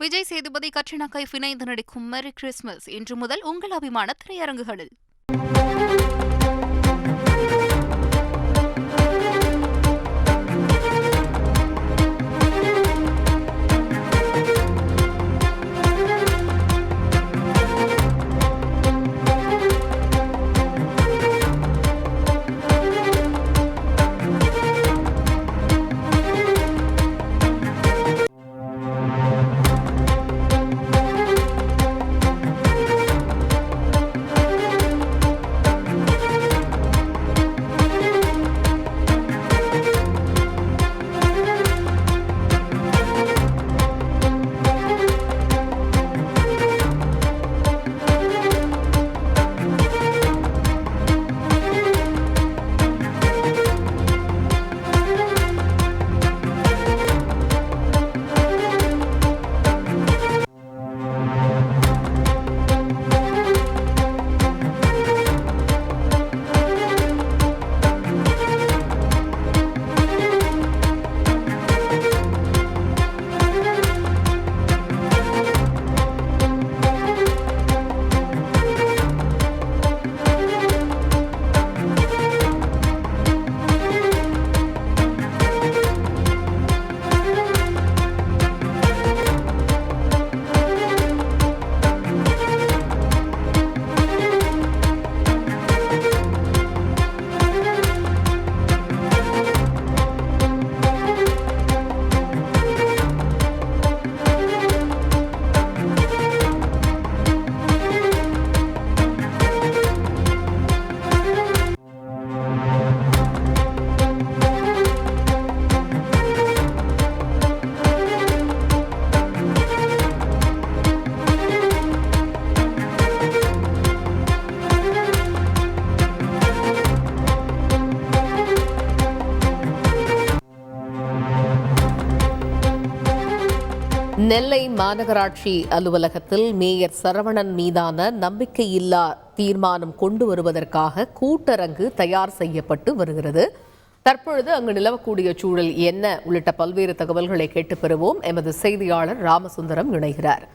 Vijay Sethupathi, Katrina Kaif இணைந்து நடிக்கும் மெரி கிறிஸ்மஸ் இன்று முதல் உங்கள் அபிமான திரையரங்குகளில். நெல்லை மாநகராட்சி அலுவலகத்தில் மேயர் சரவணன் மீதான நம்பிக்கையில்லா தீர்மானம் கொண்டு வருவதற்காக கூட்டரங்கு தயார் செய்யப்பட்டு வருகிறது. தற்பொழுது அங்கு நிலவக்கூடிய சூழல் என்ன உள்ளிட்ட பல்வேறு தகவல்களை கேட்டு பெறுவோம். எமது செய்தியாளர் ராமசுந்தரம் இணைகிறார்.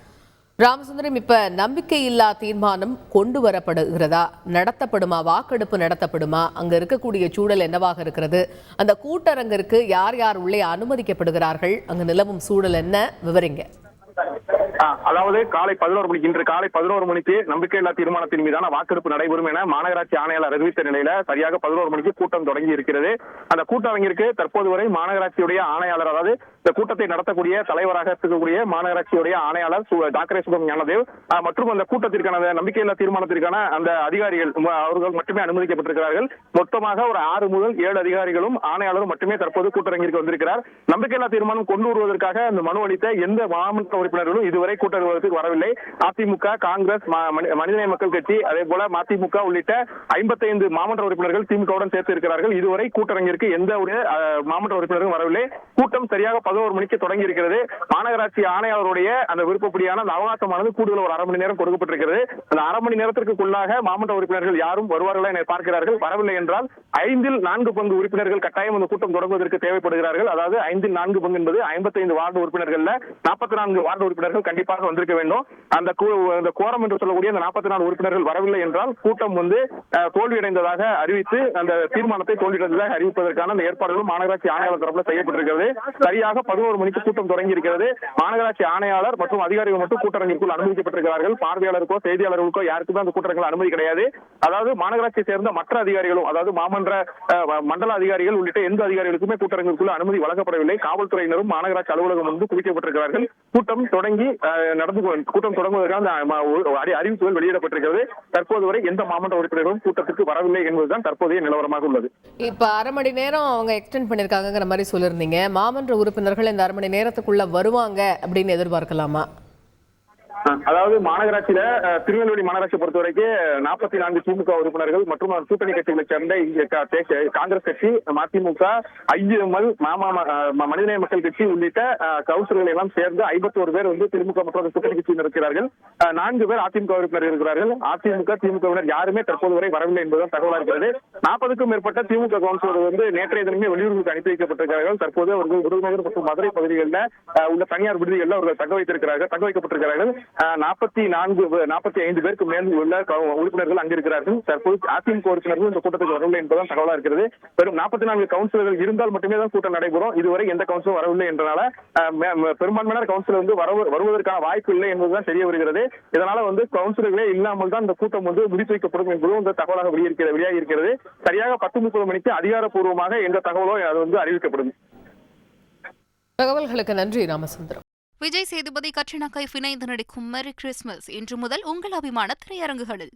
ராமசுந்தரம், இப்ப நம்பிக்கையில்லா தீர்மானம் கொண்டு வரப்படுகிறதா, நடத்தப்படுமா, வாக்கெடுப்பு நடத்தப்படுமா, அங்க இருக்கக்கூடிய சூழல் என்னவாக இருக்கிறது, அந்த கூட்டரங்கிற்கு யார் யார் உள்ளே அனுமதிக்கப்படுகிறார்கள், அங்கு நிலவும் சூழல் என்ன, விவரிங்க. அதாவது இன்று காலை 11 மணிக்கு நம்பிக்கையில்லா தீர்மானத்தின் மீதான வாக்கெடுப்பு நடைபெறும் என மாநகராட்சி ஆணையாளர் அறிவித்த நிலையில சரியாக 11 மணிக்கு கூட்டம் தொடங்கி இருக்கிறது. அந்த கூட்டரங்கிற்கு தற்போது வரை மாநகராட்சியுடைய ஆணையாளர், அதாவது இந்த கூட்டத்தை நடத்தக்கூடிய தலைவராக இருக்கக்கூடிய மாநகராட்சியுடைய ஆணையாளர் டாக்டர் ஞானதேவ் மற்றும் அந்த கூட்டத்திற்கான நம்பிக்கையில்லா தீர்மானத்திற்கான அந்த அதிகாரிகள் அவர்கள் மட்டுமே அனுமதிக்கப்பட்டிருக்கிறார்கள். மொத்தமாக ஒரு 6 முதல் 7 அதிகாரிகளும் ஆணையாளரும் மட்டுமே தற்போது கூட்டரங்கிற்கு வந்திருக்கிறார். நம்பிக்கையில்லா தீர்மானம் கொண்டு வருவதற்காக அந்த மனு அளித்த எந்த மாமன்ற உறுப்பினர்களும் இதுவரை கூட்டரங்கத்துக்கு வரவில்லை. அதிமுக, காங்கிரஸ், மனிதநேய மக்கள் கட்சி, அதே போல மதிமுக உள்ளிட்ட 55 மாமன்ற உறுப்பினர்கள் திமுகவுடன் சேர்த்து இருக்கிறார்கள். இதுவரை கூட்டரங்கிற்கு எந்த ஒரு மாமன்ற உறுப்பினரும் வரவில்லை. கூட்டம் சரியாக 11 மணிக்கு தொடங்கி இருக்கிறது. மாநகராட்சி ஆணையாளருடைய அந்த விருப்பப்படியான அந்த அவகாசமானது கூடுதல் ஒரு 1/2 மணி நேரம் கொடுக்கப்பட்டிருக்கிறது. அந்த 1/2 மணி நேரத்திற்குள்ளாக மாமன்ற உறுப்பினர்கள் யாரும் வருவார்களா என பார்க்கிறார்கள். வரவில்லை என்றால் 5இல் 4 பங்கு உறுப்பினர்கள் கட்டாயம் அந்த கூட்டம் தொடங்குவதற்கு தேவைப்படுகிறார்கள். அதாவது 5இல் 4 பங்கு என்பது 55 வார்டு உறுப்பினர்கள் 44 வார்டு உறுப்பினர்கள் கண்டிப்பாக வந்திருக்க வேண்டும். அந்த கோரம் என்று சொல்லக்கூடிய அந்த 44 உறுப்பினர்கள் வரவில்லை என்றால் கூட்டம் தோல்வியடைந்ததாக அறிவித்து அந்த தீர்மானத்தை தோல்வியடைந்ததாக அறிவிப்பதற்கான அந்த ஏற்பாடுகளும் மாநகராட்சி ஆணையாளர் தரப்பில் செய்யப்பட்டிருக்கிறது. சரியாக 11 மணிக்கு கூட்டம் தொடங்கி இருக்கிறது. மாநகராட்சி ஆணையாளர் மற்றும் அதிகாரிகள் மட்டும் கூட்டரங்கிற்குள் அனுமதிக்கப்பட்டிருக்கிறார்கள். பார்வையாளருக்கோ செய்தியாளர்களுக்கோ யாருக்குமே அந்த கூட்டரங்கில் அனுமதி கிடையாது. அதாவது மாநகராட்சியை சேர்ந்த மற்ற அதிகாரிகளும், அதாவது மாமன்ற மண்டல அதிகாரிகள் உள்ளிட்ட எந்த அதிகாரிகளுக்குமே கூட்டரங்கிற்குள்ள அனுமதி வழங்கப்படவில்லை. காவல்துறையினரும் மாநகராட்சி அலுவலகம் வந்து குவிக்கப்பட்டிருக்கிறார்கள். கூட்டம் தொடங்குவதற்கான அறிவிப்புகள் வெளியிடப்பட்டிருக்கிறது. தற்போது வரை எந்த மாமன்ற உறுப்பினர்களும் கூட்டத்திற்கு வரவில்லை என்பதுதான் தற்போதைய நிலவரமாக உள்ளது. இப்ப 1/2 மணி நேரம் அவங்க எக்ஸ்டெண்ட் பண்ணிருக்காங்கிற மாதிரி சொல்லிருந்தீங்க. மாமன்ற உறுப்பினர்கள் இந்த 1/2 மணி நேரத்துக்குள்ள வருவாங்க அப்படின்னு எதிர்பார்க்கலாமா? அதாவது மாநகராட்சியில திருநெல்வேலி மாநகராட்சியை பொறுத்தவரைக்கும் 44 திமுக உறுப்பினர்கள் மற்றும் கூட்டணி கட்சிகளை சேர்ந்த காங்கிரஸ் கட்சி, மதிமுக, ஐஎம்எல், மனிதநேய மக்கள் கட்சி உள்ளிட்ட கவுன்சிலர்கள் எல்லாம் சேர்ந்து 51 பேர் வந்து திமுக மற்றும் கூட்டணி கட்சியில் இருக்கிறார்கள். 4 பேர் அதிமுக உறுப்பினர் இருக்கிறார்கள். அதிமுக, திமுகவினர் யாருமே தற்போது வரை வரவில்லை என்பதுதான் தகவலாக இருக்கிறது. 40க்கும் மேற்பட்ட திமுக கவுன்சிலர்கள் வந்து நேற்றைய தினமே வெளியூர்களுக்கு அனுப்பி வைக்கப்பட்டிருக்கிறார்கள். தற்போது அவர்கள் விருதுநகர் மற்றும் மதுரை பகுதிகளில் உள்ள தனியார் விடுதிகளில் அவர்கள் தங்க வைக்கப்பட்டிருக்கிறார்கள். 45 பேருக்கு மேல் உள்ள உறுப்பினர்கள் அங்கிருக்கிறார்கள். தற்போது அதிமுக உறுப்பினர்கள் இந்த கூட்டத்துக்கு வரவில்லை என்பதுதான் தகவலா இருக்கிறது. வெறும் 44 கவுன்சிலர்கள் இருந்தால் மட்டுமே தான் கூட்டம் நடைபெறும். இதுவரை எந்த கவுன்சிலரும் வரவில்லை என்றனால பெரும்பான்மையான கவுன்சிலர் வந்து வருவதற்கான வாய்ப்பு இல்லை என்பதுதான் தெரிய வருகிறது. இதனால வந்து கவுன்சிலர்களே இல்லாமல் தான் இந்த கூட்டம் வந்து முடித்து வைக்கப்படும் என்பதும் இந்த தகவலாக வெளியாகி இருக்கிறது. சரியாக 10:30 மணிக்கு அதிகாரப்பூர்வமாக எந்த தகவலோ அது வந்து அறிவிக்கப்படும். தகவல்களுக்கு நன்றி ராமசுந்தரம். விஜய் சேதுபதி, கட்ரினா கைஃப் இணைந்து நடிக்கும் மேரி கிறிஸ்மஸ் இன்று முதல் உங்கள் அபிமான திரையரங்குகளில்.